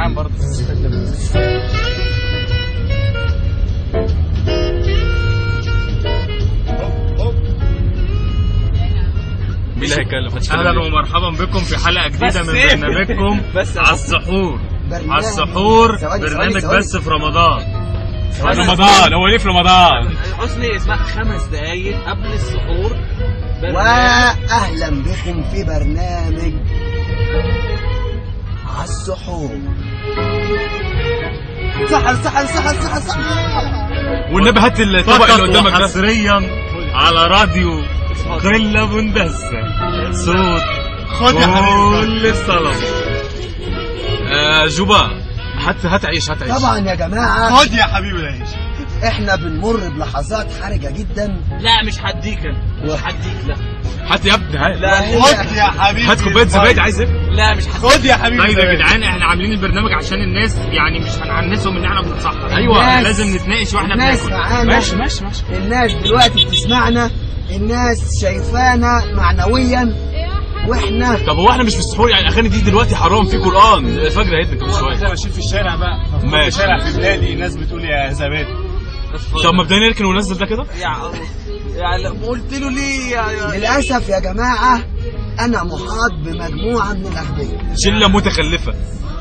جعان برضه. مين اللي هيتكلم؟ اهلا ومرحبا بكم في حلقه جديده من برنامجكم على السحور. على السحور برنامج بس في رمضان. رمضان هو ليه في رمضان؟ حسني اسمها 5 دقايق قبل السحور. واهلا بكم في برنامج على السحور. سحر سحر سحر سحر سحر. والنبي هات الطبق اللي قدامك ده. حصريا على راديو قلة بندسة صوت خد يا حبيبي كل الصلاة. جوبا هات عيش. طبعا يا جماعه خد يا حبيبي العيش. احنا بنمر بلحظات حرجه جدا. لا مش هديك انا، مش هديك. لا هات يا ابني هات. لا خد يا حبيبي. هات كوبايه زبادي. عايز ايه؟ لا مش هديك. خد يا حبيبي. طيب يا جدعان احنا عاملين البرنامج عشان الناس يعني مش هنعنسهم ان احنا بنتسحر. ايوه لازم نتناقش واحنا الناس بناكل. معانا. ماشي. الناس دلوقتي بتسمعنا، الناس شايفانا معنويا واحنا. طب هو احنا مش في السحور يعني؟ الاغاني دي دلوقتي حرام، في قران. الفجر هيدك كل شويه. احنا ماشيين في الشارع بقى. ماشي. في الشارع في بلادي الناس بتقول يا زبادي. طب مبدئيا نركن وننزل ده كده؟ يعني قلت له ليه يا للاسف يا جماعه انا محاط بمجموعه من الاغبياء، شله متخلفه.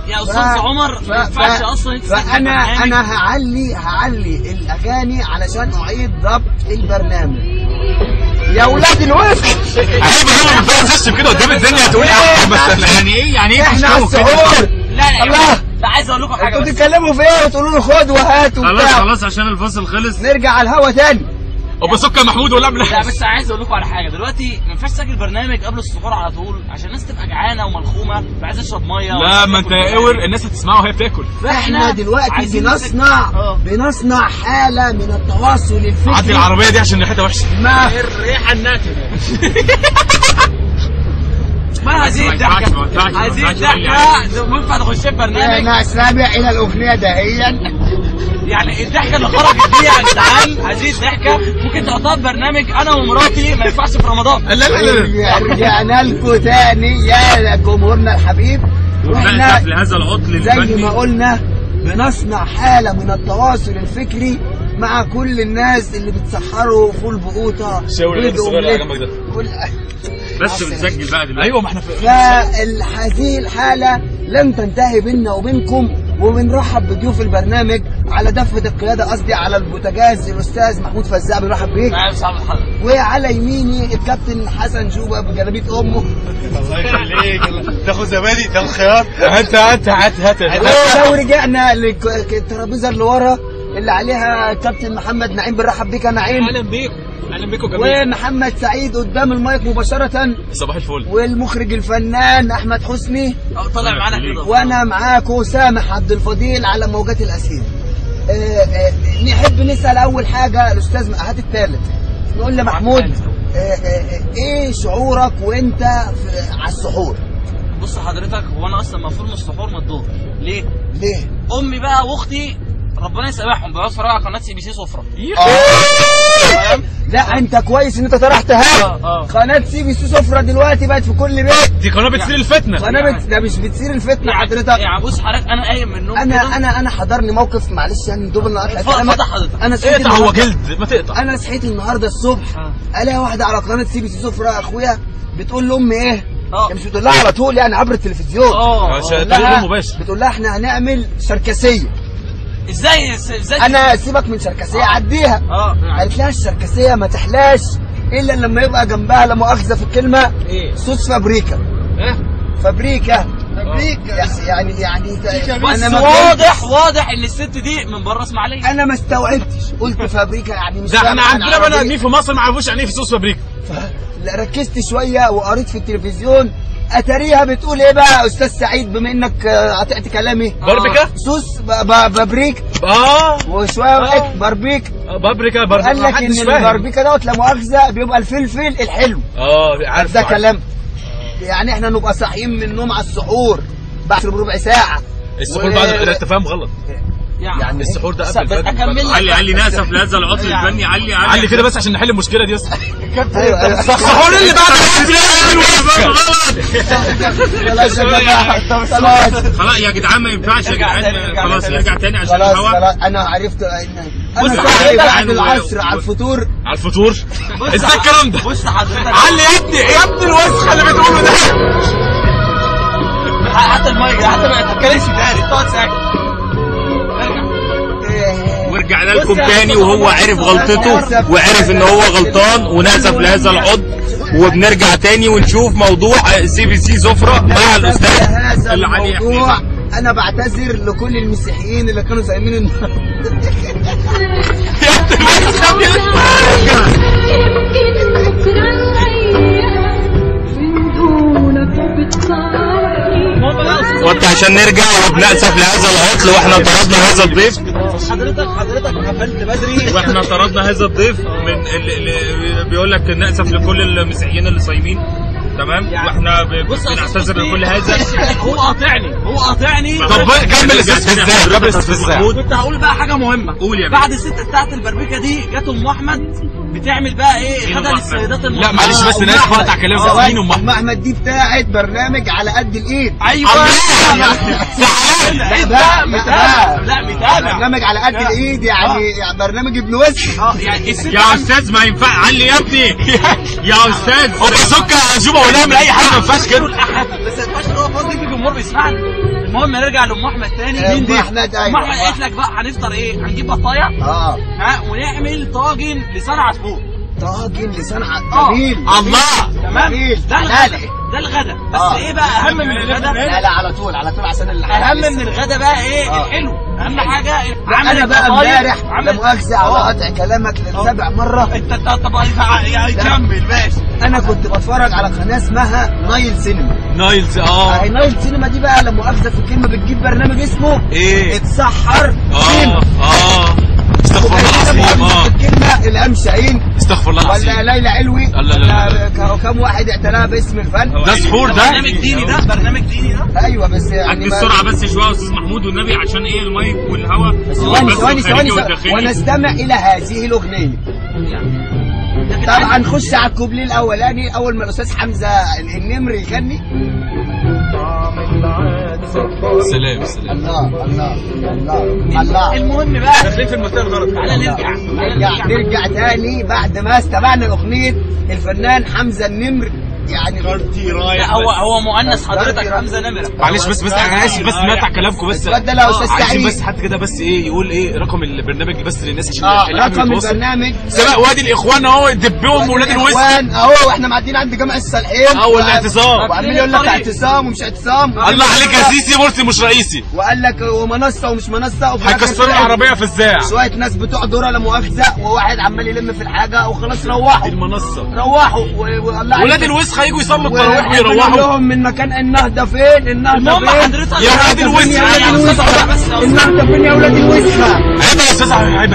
يا استاذ عمر. ما ينفعش اصلا. فانا هعلي الاغاني علشان اعيد ضبط البرنامج. يا ولاد الوسط ما ينفعش كده قدام الدنيا تقول بس يعني ايه احنا على السحور. لا الله، لا عايز اقول لكم حاجه. انتوا بتتكلموا في ايه وتقولوا له خد وهات وبتاع؟ خلاص عشان الفاصل خلص نرجع على الهوا تاني. وبسكر محمود ولا لا بس عايز اقول لكم على حاجه. دلوقتي ما ينفعش تسجل برنامج قبل السحور على طول عشان الناس تبقى جعانه وملخومه وعايزه تشرب ميه. لا ما انت اور الناس هتسمعه وهي بتاكل. فاحنا دلوقتي بنصنع حاله من التواصل الفكري. عدي العربيه دي عشان ريحتها وحشه. ما الريحه الناتنه. ما هذه الضحكه. هذه الضحكه ينفع تخش برنامج؟ انا سامع الى الاغنيه دهيا. يعني الضحكه اللي خرجت دي يا جدعان، هذه الضحكه ممكن تحطها في برنامج انا ومراتي ما ينفعش في رمضان. لا رجعنا لكم تاني يا جمهورنا الحبيب. واحنا لهذا العطل زي ما قلنا بنصنع حاله من التواصل الفكري مع كل الناس اللي بتسحروا فول بقوطه. شاور الواد الصغير اللي جنبك ده. بس بنسجل بقى دلوقتي. ايوه ما احنا فهذه الحاله لن تنتهي بيننا وبينكم. وبنرحب بضيوف البرنامج على دفة القيادة، قصدي على البوتاجاز الأستاذ محمود فزاع، بنرحب بيك. وعلى يميني الكابتن حسن جوبة بجلابية أمه. الله يخليك. تاخد زبادي تاخد خيار. هات. لو رجعنا للترابيزة اللي ورا اللي عليها الكابتن محمد نعيم، بنرحب بيك يا نعيم. اهلا بيكم جميعا. ومحمد سعيد قدام المايك مباشرة. صباح الفل. والمخرج الفنان أحمد حسني طلع معانا كده. وانا معاكم سامح عبد الفضيل على موجات الاسئله. نحب نسال اول حاجه الاستاذ هات الثالث. نقول لمحمود ايه شعورك وانت على السحور؟ بص حضرتك، هو انا اصلا المفروض من السحور من الظهر. ليه؟ امي بقى واختي ربنا يسامحهم بيقعدوا يتفرجوا على قناه CBC سفره. لا انت كويس ان انت طرحتها. قناه CBC سفره دلوقتي بقت في كل بيت. دي قناه بتثير الفتنه. ده مش بتثير الفتنه حضرتك. يعني بص حضرتك، انا قايم من النوم. انا حضرني موقف، معلش يعني دوب النهارده. انا صحيت هو جلد ما تقطع. انا صحيت النهارده الصبح الاقي واحده على قناه CBC سفره اخويا بتقول لامي ايه؟ مش بتقول لها على طول يعني عبر التلفزيون. بتقول لها احنا هنعمل سركسيه. ازاي انا سيبك من سركسيه عديها. قالت لها السركسيه ما تحلاش الا لما يبقى جنبها لا مؤاخذه في الكلمه صوص فابريكا. فابريكا يعني انا واضح ان الست دي من بره اسماعيليه. انا ما استوعبتش، قلت فابريكا يعني مش. ده احنا عندنا بني ادمين في مصر ما يعرفوش يعني ايه في صوص فابريكا. ركزت شويه وقريت في التلفزيون، اتاريها بتقول ايه بقى يا استاذ سعيد بما انك قطعت كلامي؟ باربيكا صوص بابريك. وشويه باربيك. بابريكا قال لك ان الباربيكا دوت لا مؤاخذه بيبقى الفلفل الحلو. عارف ده كلام. يعني احنا نبقى صاحيين من النوم على السحور بعد بربع ساعه. السحور بعد انت فاهم غلط. يعني السحور ده قبل الفجر. اكمل لك علي ناسف لهذا العطل الفني. علي كده بس عشان نحل المشكله دي يا اسطى. السحور اللي بعد خلاص يا جدعان ما ينفعش يا جدعان. خلاص نرجع تاني عشان الهوا. خلاص انا عرفت. انا صاحي بعد العصر على الفطور. ازاي الكلام ده؟ بص حضرتك علي يا ابني الوسخه اللي بتقوله ده. حتى الميه حتى ما تتكلمش تاني تقعد ساكت. ورجعنا لكم تاني وهو عرف غلطته وعرف ان هو غلطان وناسف لهذا العضو. وبنرجع تاني ونشوف موضوع CBC سفرة مع الاستاذ هذا الموضوع. انا بعتذر لكل المسيحيين اللي كانوا صايمين وقت عشان نرجع وبنأسف لهذا العطل واحنا طردنا هذا الضيف. حضرتك قفلت بدري واحنا طردنا هذا الضيف من اللي بيقول لك نأسف لكل المسيحيين اللي صايمين. تمام واحنا بنعتذر لكل هذا. هو قاطعني. طب كمل الاستفزاز. كنت هقول بقى حاجه مهمه. قول يا بعد الست بتاعت البربكه دي جت ام احمد بتعمل بقى ايه غدا للسيدات لا معلش بس انا اسف اقطع كلامك. مين ام احمد دي بتاعت برنامج على قد الايد. ايوه لا متابع برنامج على قد الايد يعني برنامج ابن وسخ. يعني يا استاذ ما ينفع. علي يا ابني يا استاذ سكر شوف ولا من اي حاجه ما ينفعش كده. بس ما ينفعش هو فاضي في الجمهور بيسمعني. المهم نرجع لام احمد تاني. مين دي؟ ام احمد قالت لك بقى هنفطر ايه؟ هنجيب بطايه ونعمل طاجن لسان عصفور. طاجن لسان جميل. الله تمام. ده الغدا بس ايه بقى اهم من الغدا؟ لا على طول عشان اهم من الغدا بقى ايه؟ الحلو. اهم حاجه انا بقى امبارح لا مؤاخذه على قطع كلامك للسابع مره. انت طب كمل ماشي. انا كنت بتفرج على قناه اسمها نايل سينما. نايل سينما دي بقى لا مؤاخذه في الكلمه بتجيب برنامج اسمه ايه؟ اتسحر سينما. استغفر الله العظيم. الكلمه الهام شاهين استغفر الله العظيم. ولا ليلى علوي. لا كم واحد اعتناها باسم الفن. ده سحور ده برنامج ديني ده. ايوه بس يعني بسرعه بس شويه يا استاذ محمود والنبي عشان ايه المايك والهواء. ثواني ونستمع الى هذه الاغنيه. طبعا نخش على الكوبليه الاولاني اول ما الاستاذ حمزه النمر يغني. سلام الله. المهم بقى داخلين في المنطقه الغلط. تعالى نرجع تاني بعد ما استمعنا اغنيه الفنان حمزه النمر. يعني لا هو مؤنث حضرتك حمزه نمره. معلش بس انا اسف بس نقطع كلامكم بس. اتفضل يا استاذ سعيد. عايزين بس حد كده بس ايه يقول ايه رقم البرنامج بس للناس عشان رقم البرنامج سبق وادي الاخوان اهو دبهم ولاد الوسط اهو واحنا معديين عند جامع الصالحين والاعتصام وعمال يقول لك اعتصام ومش اعتصام. الله عليك يا سيسي مرسي مش رئيسي. وقال لك ومنصه ومش منصه هيكسروا العربيه في الزاع. شويه ناس بتوع دوره لا مؤاخذه وواحد عمال يلم في الحاجه وخلاص روحوا المنصه والله ولاد الوسخ هيجوا يصلوا التراويح ويروحوا لهم من مكان النهضه فين. النهضه فين يا ولاد الوسخ؟ النهضه فين يا ولاد الوسخه؟ عيب يا استاذ عيب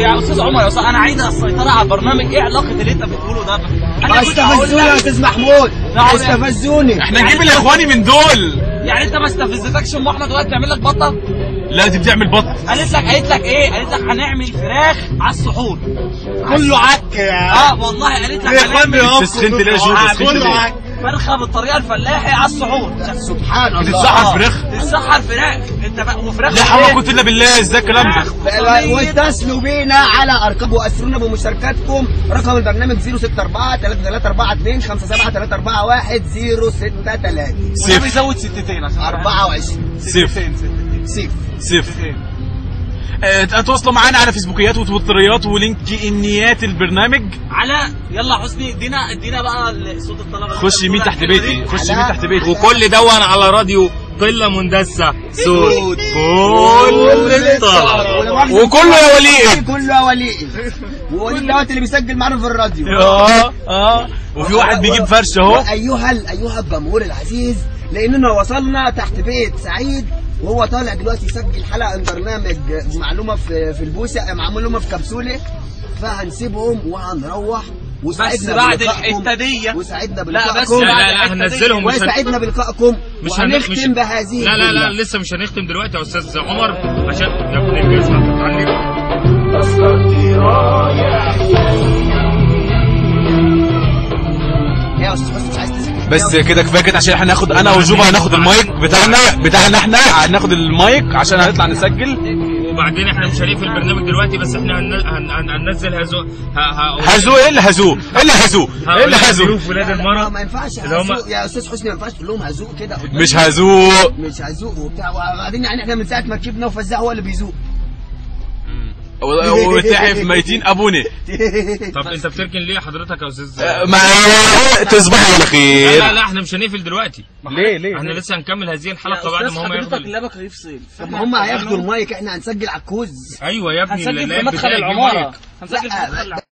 يا استاذ عمر يا استاذ انا عايز السيطره على البرنامج. ايه علاقه اللي انت بتقوله ده؟ استفزوني يا استاذ محمود استفزوني. احنا نجيب الاخواني من دول. يعني انت ما استفزتكش ام احمد وقت تعمل لك بطه؟ لا دي بتعمل بط. قالت لك ايه؟ قالت لك هنعمل فراخ على السحور. كله عك يا والله قالت لك تسخنت ليه يا جو؟ كله عك. فرخه بالطريقه الفلاحي على السحور. سبحان الله. تتسحر فراخ انت بقى وفراخ لا حول ولا قوه بالله. ازاي الكلام ده؟ واتصلوا بينا على ارقام واسرونا بمشاركاتكم. رقم البرنامج 064 3342 57341 063. ده بيزود ستتين عشان 24 صفر. اتواصلوا معانا على فيسبوكيات وتويتريات ولينكينيات البرنامج على يلا حسني. ادينا بقى صوت الطلبه. خش يمين تحت بيتي. وكل دون على راديو قله مندسه صوت كل الطلبه وكله يا وليد. كله يا وليد. ووليد دوت اللي بيسجل معانا في الراديو. وفي واحد بيجيب فرشه اهو. ايها الجمهور العزيز لاننا وصلنا تحت بيت سعيد وهو طالع دلوقتي يسجل حلقه من برنامج معلومه في البوسه معلومه في كبسوله. فهنسيبهم وهنروح بس بعد الحته دي وسعدنا لا بس بلقائكم. لا هننزلهم وسعدنا بلقائكم مش وهنختم بهذه لا لسه مش هنختم دلوقتي يا استاذ عمر عشان يا ابن الجزمه هتتعلم. يا استاذ حسني مش عايز تسكت بس كده كفايه كده عشان احنا ناخد انا وجوبا هناخد المايك بتاعنا احنا هناخد المايك عشان هنطلع نسجل. وبعدين احنا مش هنقفل البرنامج دلوقتي بس احنا هننزل هزو ايه اللي هزو ايه اللي هزو ولاد المرأة ما ينفعش هزوق يا استاذ حسني، ما ينفعش تقول لهم هزوق كده مش هزوق وبتاع. وبعدين يعني احنا من ساعه ما ركبنا وفزاع هو اللي بيزوق وتحف ميتين ابوني. طب انت بتركن ليه حضرتك يا استاذ؟ ما تصبحوا على خير. لا احنا مش هنقفل دلوقتي. ليه احنا لسه هنكمل هذه الحلقه بعد ما هم ياخدوا اللابك هيفصل. طب ما هم هياخدوا المايك، احنا هنسجل على الكوز. ايوه يا ابني هنسجل في مدخل العماره. هنسجل في مدخل العماره.